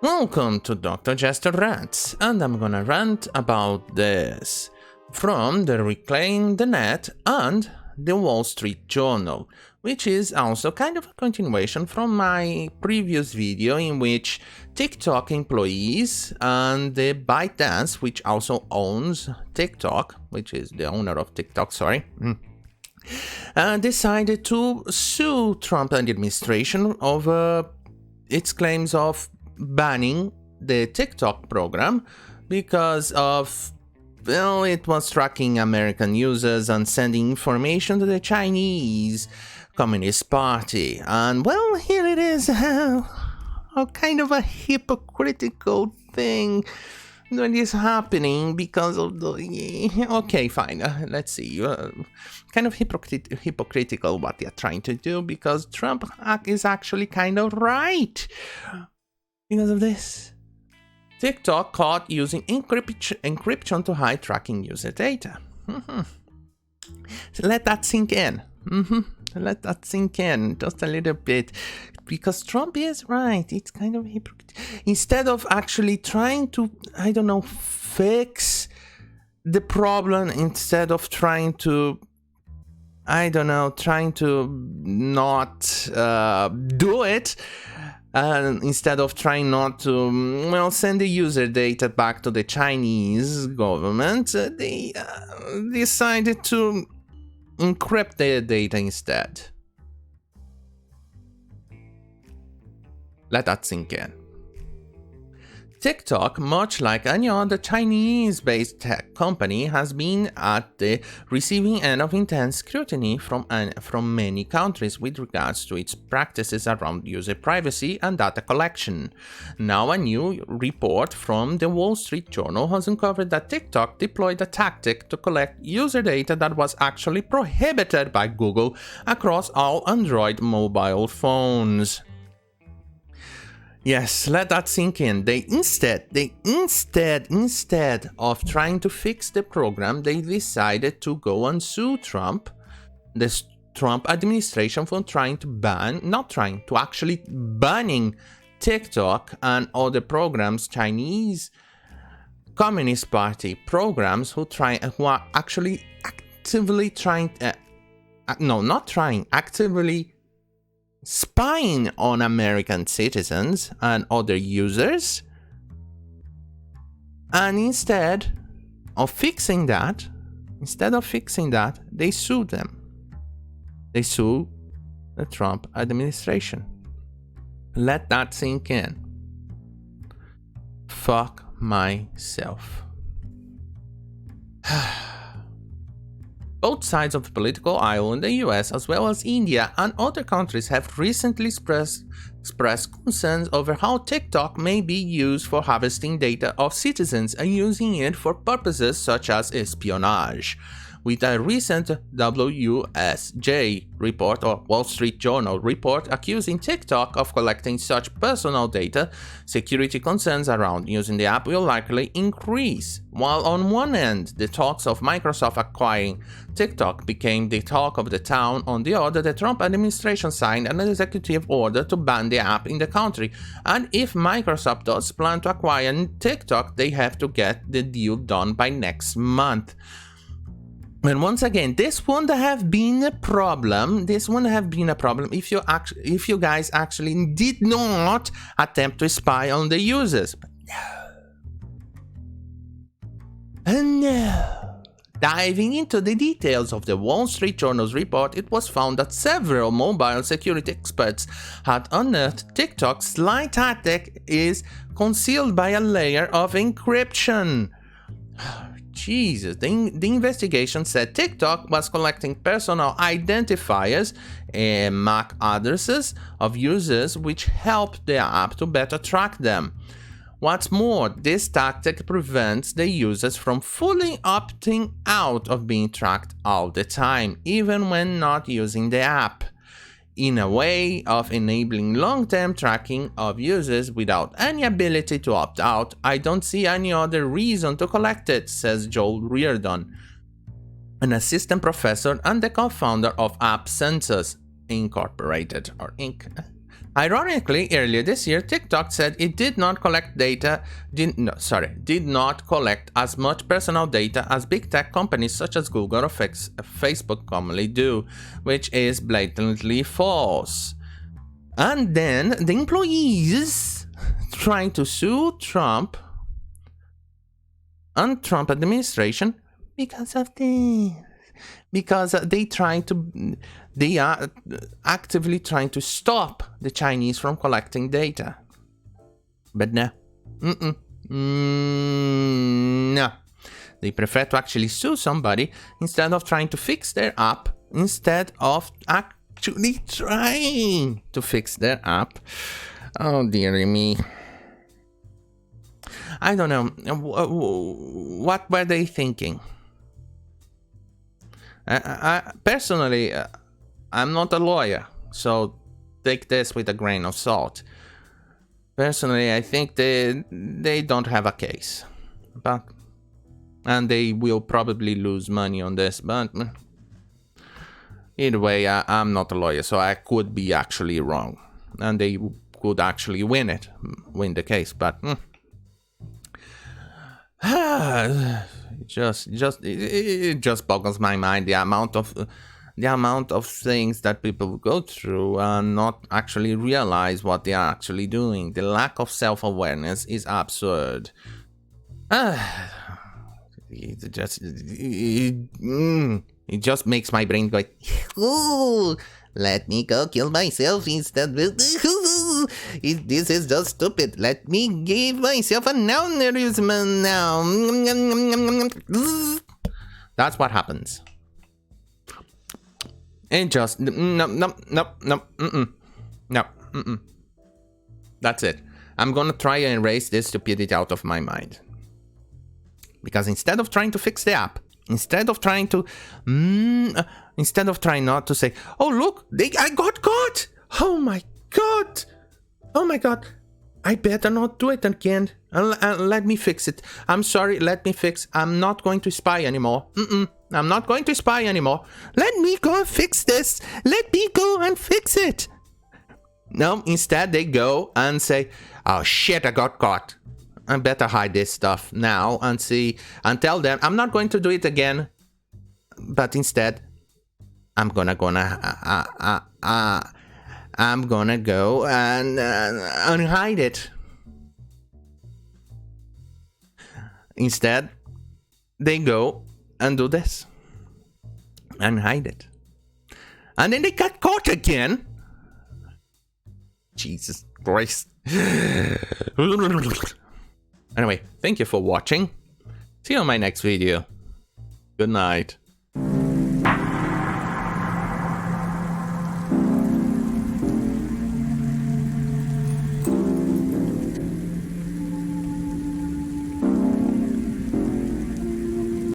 Welcome to Dr. Jester Rants, and I'm gonna rant about this from the Reclaim the Net and the Wall Street Journal, which is also kind of a continuation from my previous video in which TikTok employees and the ByteDance, which also owns TikTok, which is the owner of TikTok, decided to sue Trump administration over its claims of banning the TikTok program because of, well, it was tracking American users and sending information to the Chinese Communist Party. And, well, here it is, a kind of a hypocritical thing that is happening because of the... Okay, fine, let's see. Kind of hypocritical what they're trying to do because Trump is actually kind of right. Because of this, TikTok caught using encryption to hide tracking user data. So let that sink in. Let that sink in just a little bit. Because Trump is right. It's kind of hypocritical. Instead of actually trying to, I don't know, fix the problem, instead of trying to, I don't know, trying to not do it, instead of trying not to, well, send the user data back to the Chinese government, they decided to encrypt their data instead. Let that sink in. TikTok, much like any other Chinese-based tech company, has been at the receiving end of intense scrutiny from many countries with regards to its practices around user privacy and data collection. Now, a new report from the Wall Street Journal has uncovered that TikTok deployed a tactic to collect user data that was actually prohibited by Google across all Android mobile phones. Yes, let that sink in. They instead of trying to fix the program, they decided to go and sue Trump, the Trump administration, for banning TikTok and other programs, Chinese Communist Party programs, actively spying on American citizens and other users, and instead of fixing that, they sued them. They sued the Trump administration. Let that sink in. Fuck myself. Both sides of the political aisle in the US, as well as India and other countries, have recently expressed concerns over how TikTok may be used for harvesting data of citizens and using it for purposes such as espionage. With a recent WSJ report, or Wall Street Journal report, accusing TikTok of collecting such personal data, security concerns around using the app will likely increase. While on one end, the talks of Microsoft acquiring TikTok became the talk of the town, on the other, the Trump administration signed an executive order to ban the app in the country. And if Microsoft does plan to acquire TikTok, they have to get the deal done by next month. And once again, this wouldn't have been a problem. If you guys actually did not attempt to spy on the users. But no. Diving into the details of the Wall Street Journal's report, it was found that several mobile security experts had unearthed TikTok's sly tactic is concealed by a layer of encryption. Jesus, the investigation said TikTok was collecting personal identifiers and MAC addresses of users, which helped the app to better track them. What's more, this tactic prevents the users from fully opting out of being tracked all the time, even when not using the app, in a way of enabling long-term tracking of users without any ability to opt out. I don't see any other reason to collect it, says Joel Reardon, an assistant professor and the co-founder of App Sensors Incorporated, or Inc. Ironically, earlier this year, TikTok said it did not collect did not collect as much personal data as big tech companies such as Google or Facebook commonly do, which is blatantly false. And then the employees trying to sue Trump and Trump administration because of this. Because they are actively trying to stop the Chinese from collecting data. But no. No. They prefer to actually sue somebody instead of trying to fix their app, instead of actually trying to fix their app. Oh, dearie me. I don't know. What were they thinking? Personally, I'm not a lawyer, so take this with a grain of salt. Personally, I think they don't have a case, and they will probably lose money on this. But either way, I'm not a lawyer, so I could be actually wrong, and they could actually win the case. But it just boggles my mind the amount of things that people go through and not actually realize what they are actually doing. The lack of self-awareness is absurd. It just makes my brain go, ooh, let me go kill myself instead. This is just stupid. Let me give myself an aneurysm now. That's what happens. It just no. That's it. I'm gonna try and erase this stupidity out of my mind. Because instead of trying to fix the app, instead of trying not to say, oh look, I got caught. Oh my god. I better not do it again. Let me fix it. I'm sorry, let me fix. I'm not going to spy anymore. I'm not going to spy anymore. Let me go and fix this. Let me go and fix it. No, instead they go and say, oh shit, I got caught. I better hide this stuff now and tell them I'm not going to do it again. But instead, I'm gonna go and hide it. Instead, they go and do this and hide it. And then they got caught again. Jesus Christ. Anyway, thank you for watching. See you on my next video. Good night.